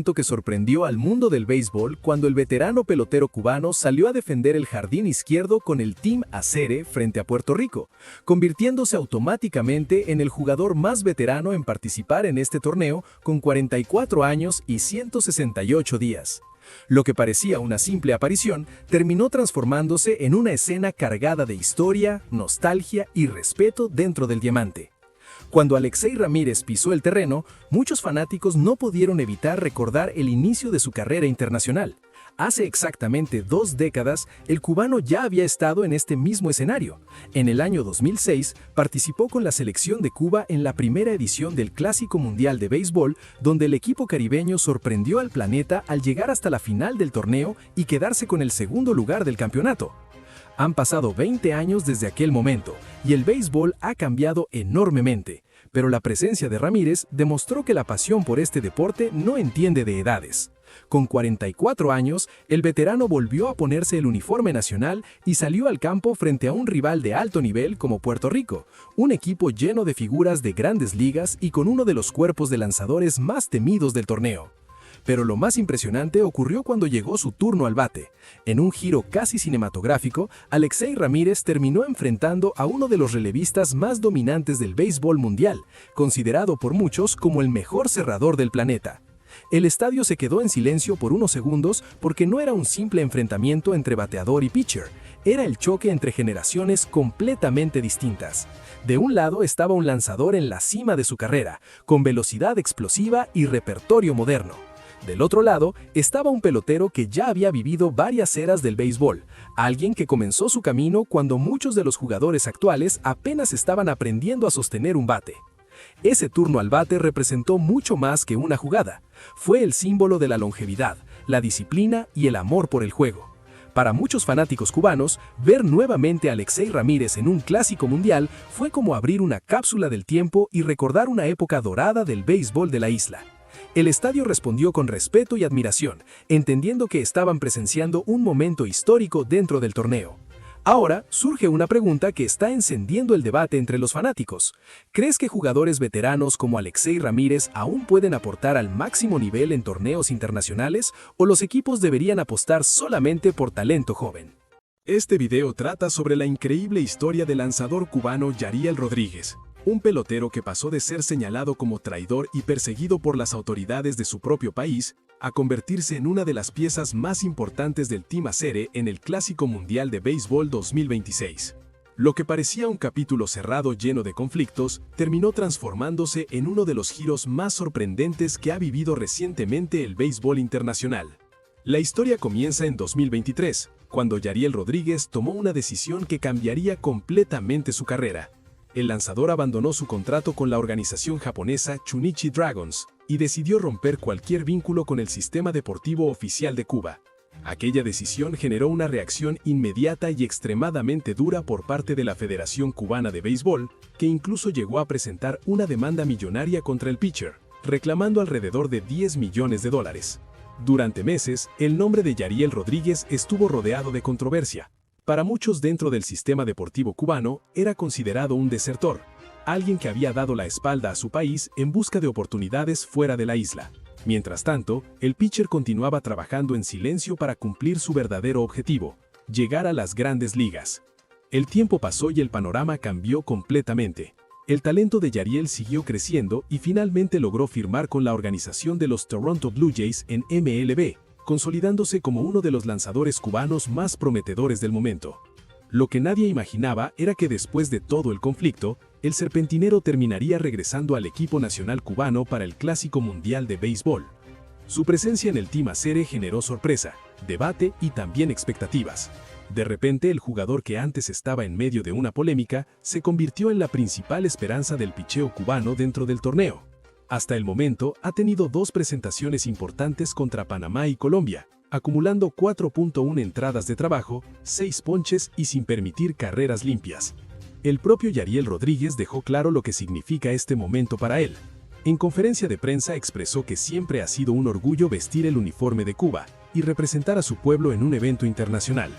Que sorprendió al mundo del béisbol cuando el veterano pelotero cubano salió a defender el jardín izquierdo con el Team Acere frente a Puerto Rico, convirtiéndose automáticamente en el jugador más veterano en participar en este torneo con 44 años y 168 días. Lo que parecía una simple aparición terminó transformándose en una escena cargada de historia, nostalgia y respeto dentro del diamante. Cuando Alexei Ramírez pisó el terreno, muchos fanáticos no pudieron evitar recordar el inicio de su carrera internacional. Hace exactamente 2 décadas, el cubano ya había estado en este mismo escenario. En el año 2006, participó con la selección de Cuba en la primera edición del Clásico Mundial de Béisbol, donde el equipo caribeño sorprendió al planeta al llegar hasta la final del torneo y quedarse con el segundo lugar del campeonato. Han pasado 20 años desde aquel momento y el béisbol ha cambiado enormemente, pero la presencia de Ramírez demostró que la pasión por este deporte no entiende de edades. Con 44 años, el veterano volvió a ponerse el uniforme nacional y salió al campo frente a un rival de alto nivel como Puerto Rico, un equipo lleno de figuras de grandes ligas y con uno de los cuerpos de lanzadores más temidos del torneo. Pero lo más impresionante ocurrió cuando llegó su turno al bate. En un giro casi cinematográfico, Alexei Ramírez terminó enfrentando a uno de los relevistas más dominantes del béisbol mundial, considerado por muchos como el mejor cerrador del planeta. El estadio se quedó en silencio por unos segundos porque no era un simple enfrentamiento entre bateador y pitcher, era el choque entre generaciones completamente distintas. De un lado estaba un lanzador en la cima de su carrera, con velocidad explosiva y repertorio moderno. Del otro lado, estaba un pelotero que ya había vivido varias eras del béisbol, alguien que comenzó su camino cuando muchos de los jugadores actuales apenas estaban aprendiendo a sostener un bate. Ese turno al bate representó mucho más que una jugada. Fue el símbolo de la longevidad, la disciplina y el amor por el juego. Para muchos fanáticos cubanos, ver nuevamente a Alexei Ramírez en un clásico mundial fue como abrir una cápsula del tiempo y recordar una época dorada del béisbol de la isla. El estadio respondió con respeto y admiración, entendiendo que estaban presenciando un momento histórico dentro del torneo. Ahora surge una pregunta que está encendiendo el debate entre los fanáticos. ¿Crees que jugadores veteranos como Alexei Ramírez aún pueden aportar al máximo nivel en torneos internacionales o los equipos deberían apostar solamente por talento joven? Este video trata sobre la increíble historia del lanzador cubano Yariel Rodríguez, un pelotero que pasó de ser señalado como traidor y perseguido por las autoridades de su propio país a convertirse en una de las piezas más importantes del Team Acere en el Clásico Mundial de Béisbol 2026. Lo que parecía un capítulo cerrado lleno de conflictos, terminó transformándose en uno de los giros más sorprendentes que ha vivido recientemente el béisbol internacional. La historia comienza en 2023, cuando Yariel Rodríguez tomó una decisión que cambiaría completamente su carrera. El lanzador abandonó su contrato con la organización japonesa Chunichi Dragons y decidió romper cualquier vínculo con el sistema deportivo oficial de Cuba. Aquella decisión generó una reacción inmediata y extremadamente dura por parte de la Federación Cubana de Béisbol, que incluso llegó a presentar una demanda millonaria contra el pitcher, reclamando alrededor de $10 millones. Durante meses, el nombre de Yariel Rodríguez estuvo rodeado de controversia. Para muchos dentro del sistema deportivo cubano, era considerado un desertor, alguien que había dado la espalda a su país en busca de oportunidades fuera de la isla. Mientras tanto, el pitcher continuaba trabajando en silencio para cumplir su verdadero objetivo, llegar a las grandes ligas. El tiempo pasó y el panorama cambió completamente. El talento de Yariel siguió creciendo y finalmente logró firmar con la organización de los Toronto Blue Jays en MLB, consolidándose como uno de los lanzadores cubanos más prometedores del momento. Lo que nadie imaginaba era que después de todo el conflicto, el serpentinero terminaría regresando al equipo nacional cubano para el Clásico Mundial de Béisbol. Su presencia en el Team Acere generó sorpresa, debate y también expectativas. De repente, el jugador que antes estaba en medio de una polémica se convirtió en la principal esperanza del picheo cubano dentro del torneo. Hasta el momento, ha tenido 2 presentaciones importantes contra Panamá y Colombia, acumulando 4.1 entradas de trabajo, 6 ponches y sin permitir carreras limpias. El propio Yariel Rodríguez dejó claro lo que significa este momento para él. En conferencia de prensa expresó que siempre ha sido un orgullo vestir el uniforme de Cuba y representar a su pueblo en un evento internacional.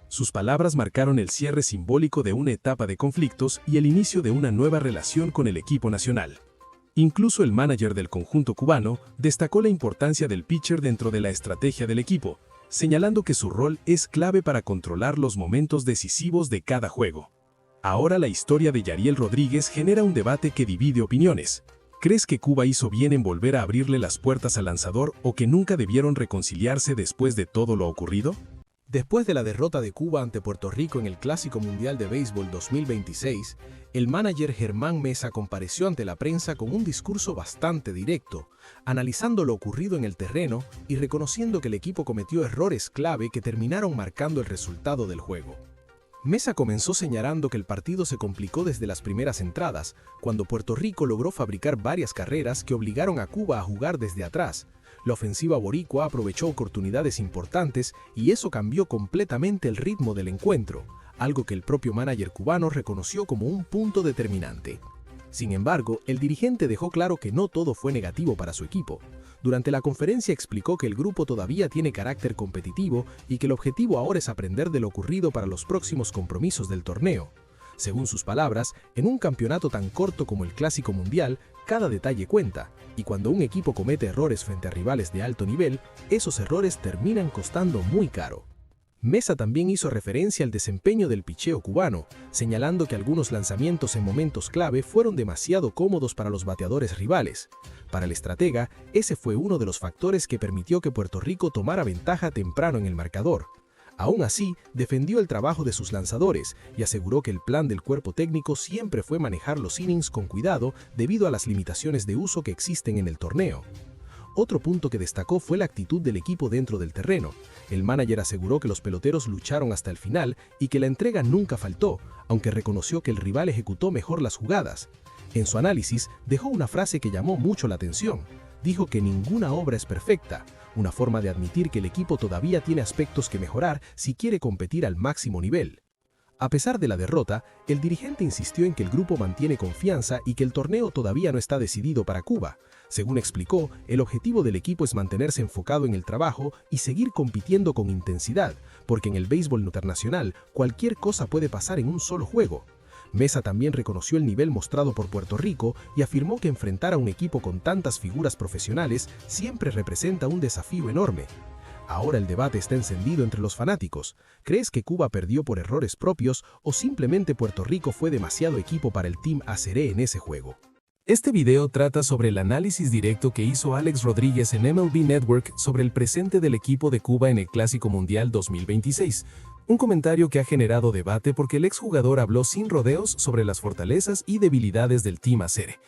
Sus palabras marcaron el cierre simbólico de una etapa de conflictos y el inicio de una nueva relación con el equipo nacional. Incluso el manager del conjunto cubano destacó la importancia del pitcher dentro de la estrategia del equipo, señalando que su rol es clave para controlar los momentos decisivos de cada juego. Ahora la historia de Yariel Rodríguez genera un debate que divide opiniones. ¿Crees que Cuba hizo bien en volver a abrirle las puertas al lanzador o que nunca debieron reconciliarse después de todo lo ocurrido? Después de la derrota de Cuba ante Puerto Rico en el Clásico Mundial de Béisbol 2026, el manager Germán Mesa compareció ante la prensa con un discurso bastante directo, analizando lo ocurrido en el terreno y reconociendo que el equipo cometió errores clave que terminaron marcando el resultado del juego. Mesa comenzó señalando que el partido se complicó desde las primeras entradas, cuando Puerto Rico logró fabricar varias carreras que obligaron a Cuba a jugar desde atrás. La ofensiva boricua aprovechó oportunidades importantes y eso cambió completamente el ritmo del encuentro, algo que el propio manager cubano reconoció como un punto determinante. Sin embargo, el dirigente dejó claro que no todo fue negativo para su equipo. Durante la conferencia explicó que el grupo todavía tiene carácter competitivo y que el objetivo ahora es aprender de lo ocurrido para los próximos compromisos del torneo. Según sus palabras, en un campeonato tan corto como el Clásico Mundial, cada detalle cuenta, y cuando un equipo comete errores frente a rivales de alto nivel, esos errores terminan costando muy caro. Mesa también hizo referencia al desempeño del picheo cubano, señalando que algunos lanzamientos en momentos clave fueron demasiado cómodos para los bateadores rivales. Para el estratega, ese fue uno de los factores que permitió que Puerto Rico tomara ventaja temprano en el marcador. Aún así, defendió el trabajo de sus lanzadores y aseguró que el plan del cuerpo técnico siempre fue manejar los innings con cuidado debido a las limitaciones de uso que existen en el torneo. Otro punto que destacó fue la actitud del equipo dentro del terreno. El manager aseguró que los peloteros lucharon hasta el final y que la entrega nunca faltó, aunque reconoció que el rival ejecutó mejor las jugadas. En su análisis, dejó una frase que llamó mucho la atención. Dijo que ninguna obra es perfecta, una forma de admitir que el equipo todavía tiene aspectos que mejorar si quiere competir al máximo nivel. A pesar de la derrota, el dirigente insistió en que el grupo mantiene confianza y que el torneo todavía no está decidido para Cuba. Según explicó, el objetivo del equipo es mantenerse enfocado en el trabajo y seguir compitiendo con intensidad, porque en el béisbol internacional cualquier cosa puede pasar en un solo juego. Mesa también reconoció el nivel mostrado por Puerto Rico y afirmó que enfrentar a un equipo con tantas figuras profesionales siempre representa un desafío enorme. Ahora el debate está encendido entre los fanáticos. ¿Crees que Cuba perdió por errores propios o simplemente Puerto Rico fue demasiado equipo para el Team Aceré en ese juego? Este video trata sobre el análisis directo que hizo Alex Rodríguez en MLB Network sobre el presente del equipo de Cuba en el Clásico Mundial 2026. Un comentario que ha generado debate porque el exjugador habló sin rodeos sobre las fortalezas y debilidades del Team Aceré.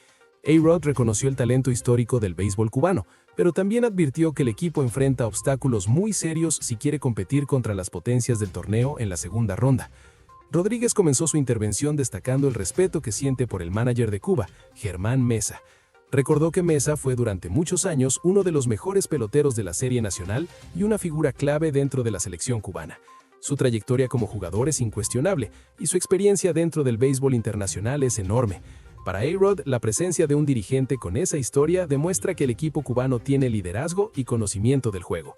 A-Rod reconoció el talento histórico del béisbol cubano, pero también advirtió que el equipo enfrenta obstáculos muy serios si quiere competir contra las potencias del torneo en la segunda ronda. Rodríguez comenzó su intervención destacando el respeto que siente por el manager de Cuba, Germán Mesa. Recordó que Mesa fue durante muchos años uno de los mejores peloteros de la Serie Nacional y una figura clave dentro de la selección cubana. Su trayectoria como jugador es incuestionable y su experiencia dentro del béisbol internacional es enorme. Para A-Rod, la presencia de un dirigente con esa historia demuestra que el equipo cubano tiene liderazgo y conocimiento del juego.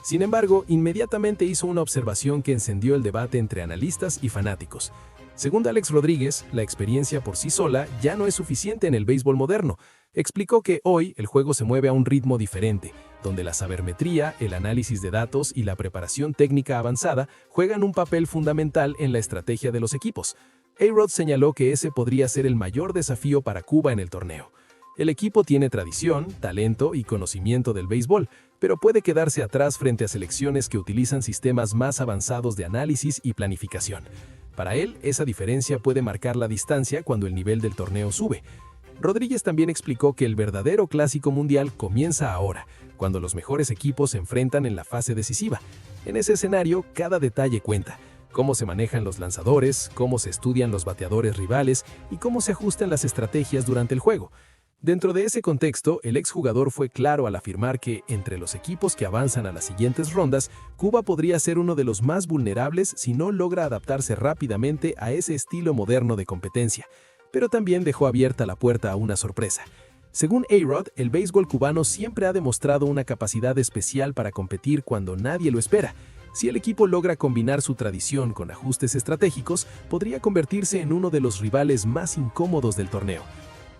Sin embargo, inmediatamente hizo una observación que encendió el debate entre analistas y fanáticos. Según Alex Rodríguez, la experiencia por sí sola ya no es suficiente en el béisbol moderno. Explicó que hoy el juego se mueve a un ritmo diferente, donde la sabermetría, el análisis de datos y la preparación técnica avanzada juegan un papel fundamental en la estrategia de los equipos. A-Rod señaló que ese podría ser el mayor desafío para Cuba en el torneo. El equipo tiene tradición, talento y conocimiento del béisbol, pero puede quedarse atrás frente a selecciones que utilizan sistemas más avanzados de análisis y planificación. Para él, esa diferencia puede marcar la distancia cuando el nivel del torneo sube. Rodríguez también explicó que el verdadero Clásico Mundial comienza ahora, cuando los mejores equipos se enfrentan en la fase decisiva. En ese escenario, cada detalle cuenta. Cómo se manejan los lanzadores, cómo se estudian los bateadores rivales y cómo se ajustan las estrategias durante el juego. Dentro de ese contexto, el exjugador fue claro al afirmar que, entre los equipos que avanzan a las siguientes rondas, Cuba podría ser uno de los más vulnerables si no logra adaptarse rápidamente a ese estilo moderno de competencia. Pero también dejó abierta la puerta a una sorpresa. Según A-Rod, el béisbol cubano siempre ha demostrado una capacidad especial para competir cuando nadie lo espera. Si el equipo logra combinar su tradición con ajustes estratégicos, podría convertirse en uno de los rivales más incómodos del torneo.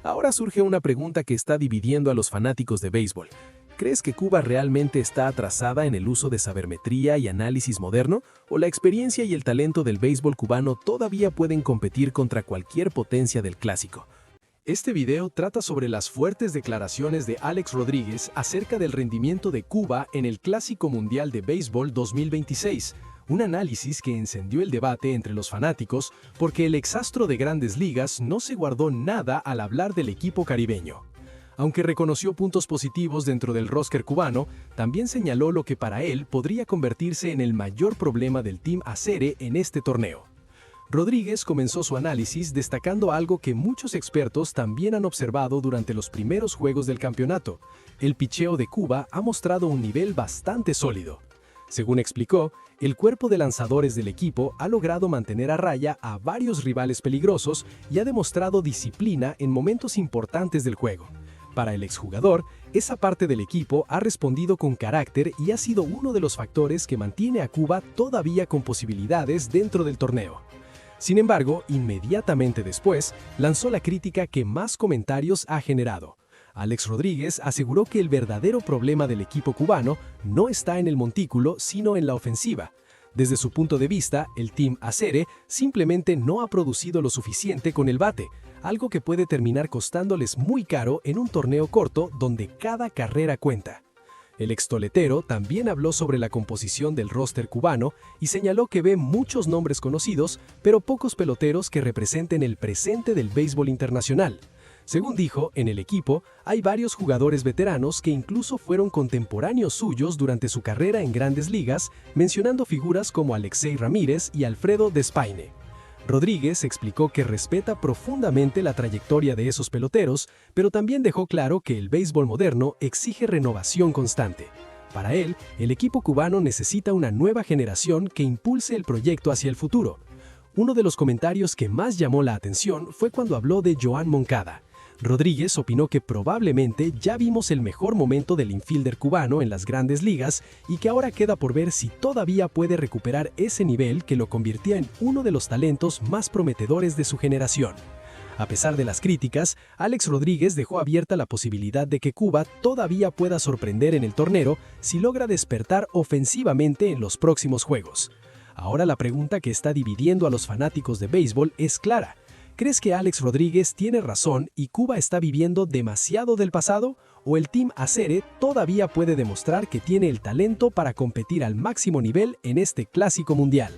Ahora surge una pregunta que está dividiendo a los fanáticos de béisbol. ¿Crees que Cuba realmente está atrasada en el uso de sabermetría y análisis moderno? ¿O la experiencia y el talento del béisbol cubano todavía pueden competir contra cualquier potencia del clásico? Este video trata sobre las fuertes declaraciones de Alex Rodríguez acerca del rendimiento de Cuba en el Clásico Mundial de Béisbol 2026, un análisis que encendió el debate entre los fanáticos porque el exastro de Grandes Ligas no se guardó nada al hablar del equipo caribeño. Aunque reconoció puntos positivos dentro del roster cubano, también señaló lo que para él podría convertirse en el mayor problema del Team Acere en este torneo. Rodríguez comenzó su análisis destacando algo que muchos expertos también han observado durante los primeros juegos del campeonato. El picheo de Cuba ha mostrado un nivel bastante sólido. Según explicó, el cuerpo de lanzadores del equipo ha logrado mantener a raya a varios rivales peligrosos y ha demostrado disciplina en momentos importantes del juego. Para el exjugador, esa parte del equipo ha respondido con carácter y ha sido uno de los factores que mantiene a Cuba todavía con posibilidades dentro del torneo. Sin embargo, inmediatamente después, lanzó la crítica que más comentarios ha generado. Alex Rodríguez aseguró que el verdadero problema del equipo cubano no está en el montículo, sino en la ofensiva. Desde su punto de vista, el Team Acere simplemente no ha producido lo suficiente con el bate, algo que puede terminar costándoles muy caro en un torneo corto donde cada carrera cuenta. El extoletero también habló sobre la composición del roster cubano y señaló que ve muchos nombres conocidos, pero pocos peloteros que representen el presente del béisbol internacional. Según dijo, en el equipo hay varios jugadores veteranos que incluso fueron contemporáneos suyos durante su carrera en Grandes Ligas, mencionando figuras como Alexei Ramírez y Alfredo Despaine. Rodríguez explicó que respeta profundamente la trayectoria de esos peloteros, pero también dejó claro que el béisbol moderno exige renovación constante. Para él, el equipo cubano necesita una nueva generación que impulse el proyecto hacia el futuro. Uno de los comentarios que más llamó la atención fue cuando habló de Yoán Moncada. Rodríguez opinó que probablemente ya vimos el mejor momento del infielder cubano en las Grandes Ligas y que ahora queda por ver si todavía puede recuperar ese nivel que lo convirtió en uno de los talentos más prometedores de su generación. A pesar de las críticas, Alex Rodríguez dejó abierta la posibilidad de que Cuba todavía pueda sorprender en el torneo si logra despertar ofensivamente en los próximos juegos. Ahora la pregunta que está dividiendo a los fanáticos de béisbol es clara. ¿Crees que Alex Rodríguez tiene razón y Cuba está viviendo demasiado del pasado? ¿O el Team Acere todavía puede demostrar que tiene el talento para competir al máximo nivel en este clásico mundial?